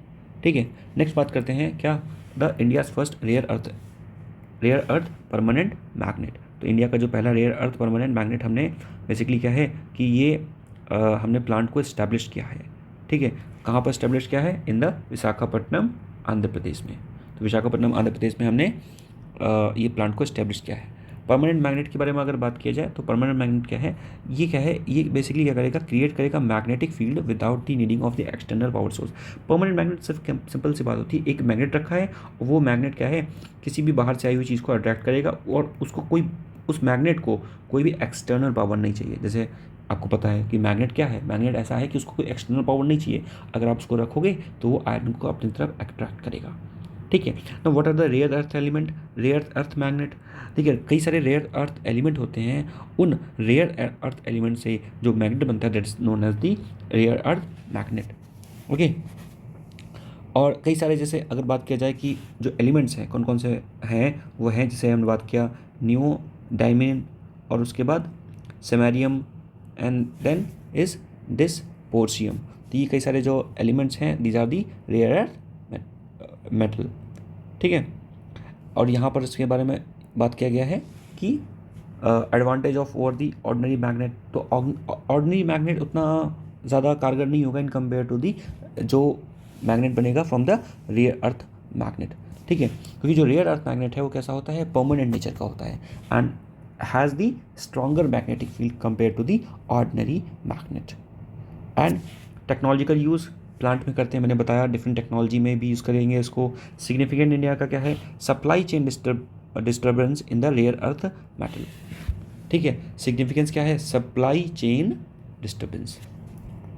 ठीक है। नेक्स्ट बात करते हैं क्या, the India's first rare earth permanent magnet. तो इंडिया का जो पहला रेयर अर्थ परमानेंट मैग्नेट हमने बेसिकली क्या है कि ये हमने प्लांट को इस्टेब्लिश किया है, ठीक है। कहाँ पर इस्टेब्लिश किया है, इन द विशाखापट्टनम आंध्र प्रदेश में। तो विशाखापट्टनम आंध्र प्रदेश में हमने ये प्लांट को इस्टेब्लिश किया है। परमानेंट मैग्नेट के बारे में अगर बात किया जाए तो परमानेंट मैग्नेट क्या है, ये बेसिकली क्या करेगा, क्रिएट करेगा magnetic field without the needing of the external power source. Permanent magnet सिर्फ सिंपल सी बात होती है, एक मैग्नेट रखा है, वो मैग्नेट क्या है, किसी भी बाहर से आई हुई चीज़ को अट्रैक्ट करेगा और उसको उस मैग्नेट को कोई भी एक्सटर्नल पावर नहीं चाहिए। जैसे आपको पता है कि मैग्नेट क्या है, मैग्नेट ऐसा है कि उसको कोई एक्सटर्नल पावर नहीं चाहिए, अगर आप उसको रखोगे तो वो आयरन को अपनी तरफ अट्रैक्ट करेगा, ठीक है। तो what are the rare earth element, rare earth magnet, ठीक है। कई सारे रेयर अर्थ एलिमेंट होते हैं, उन रेयर अर्थ एलिमेंट से जो मैग्नेट बनता है that is known as the rare earth magnet, okay. और कई सारे जैसे अगर बात किया जाए कि जो एलिमेंट्स हैं कौन कौन से हैं, वो हैं जैसे हमने बात किया नियो डायमिन और उसके बाद samarium and then is dysprosium. तो ये कई सारे जो एलिमेंट्स हैं these are the rare earth metal, ठीक है। और यहाँ पर इसके बारे में बात किया गया है कि advantage of over the ordinary magnet. तो ऑर्डिनरी मैग्नेट उतना ज़्यादा कारगर नहीं होगा इन कंपेयर टू दी जो मैग्नेट बनेगा from the rare earth magnet, ठीक है। क्योंकि जो रेयर अर्थ मैग्नेट है वो कैसा होता है, परमानेंट नेचर का होता है and has the stronger magnetic field compare to the ordinary magnet. And technological use plant में करते हैं, मैंने बताया डिफरेंट टेक्नोलॉजी में भी यूज़ करेंगे इसको। सिग्निफिकेंट इंडिया का क्या है, supply chain disturbance in the rare earth metal, ठीक है। सिग्निफिकेंस क्या है, सप्लाई चेन डिस्टर्बेंस,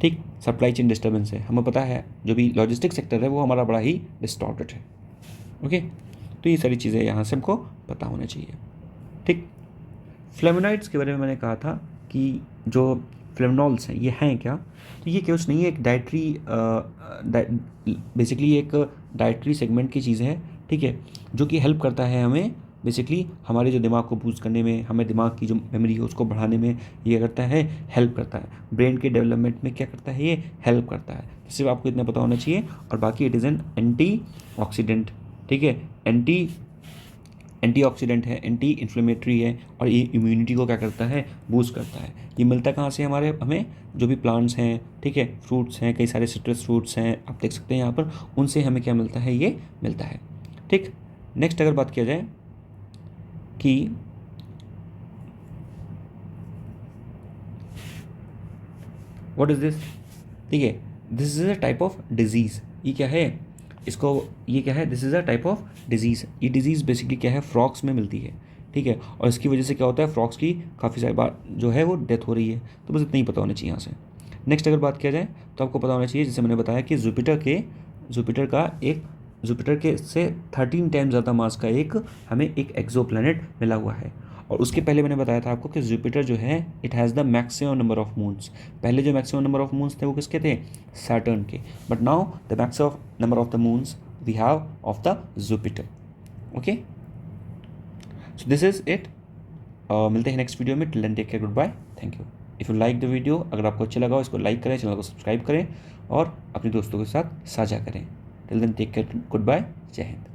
ठीक। सप्लाई चेन डिस्टर्बेंस है, हमें पता है जो भी लॉजिस्टिक सेक्टर है वो हमारा बड़ा ही डिस्टॉर्टेड है, ओके। तो ये सारी चीज़ें यहाँ से हमको पता होना चाहिए, ठीक। फ्लेवोनॉइड्स के बारे में मैंने कहा था कि जो फ्लेवोनॉल्स हैं ये हैं क्या, तो ये कुछ नहीं है, एक बेसिकली एक डाइटरी सेगमेंट की चीज़ है, ठीक है, जो कि हेल्प करता है हमें बेसिकली हमारे जो दिमाग को बूस्ट करने में, हमें दिमाग की जो मेमोरी है उसको बढ़ाने में ये करता है, हेल्प करता है। ब्रेन के डेवलपमेंट में क्या करता है, ये हेल्प करता है। तो सिर्फ आपको इतना पता होना चाहिए। और बाकी it is an anti oxidant, ठीक है, एंटीऑक्सीडेंट है, एंटी इन्फ्लेमेटरी है और ये इम्यूनिटी को क्या करता है, बूस्ट करता है। ये मिलता है कहाँ से, हमें जो भी प्लांट्स हैं, ठीक है, फ्रूट्स हैं, कई सारे सिट्रस फ्रूट्स हैं आप देख सकते हैं यहाँ पर, उनसे हमें क्या मिलता है, ये मिलता है, ठीक। नेक्स्ट अगर बात किया जाए कि व्हाट इज़ दिस, ठीक है, this is a type of disease. ये क्या है, ये क्या है, this is a type of disease. ये डिजीज़ बेसिकली क्या है, फ्रॉक्स में मिलती है, ठीक है। और इसकी वजह से क्या होता है, फ्रॉक्स की काफ़ी सारी बार जो है वो डेथ हो रही है। तो बस इतना ही पता होना चाहिए यहाँ से। नेक्स्ट अगर बात किया जाए तो आपको पता होना चाहिए, जैसे मैंने बताया कि जुपिटर का एक जुपिटर के से 13 टाइम ज़्यादा मास का हमें एक एक्सोप्लैनेट मिला हुआ है। और उसके पहले मैंने बताया था आपको कि जुपिटर जो है it has the maximum number of moons. पहले जो मैक्सिमम नंबर ऑफ मून्स थे वो किसके थे? सैटर्न के। But now the maximum number of the moons we have of the Jupiter. Okay, so this is it. मिलते हैं नेक्स्ट वीडियो में। Till then take care, goodbye, thank you. If you like the video, अगर आपको अच्छा लगा हो इसको लाइक करें, चैनल को सब्सक्राइब करें और अपने दोस्तों के साथ साझा करें। Till then take care, goodbye, जय हिंद।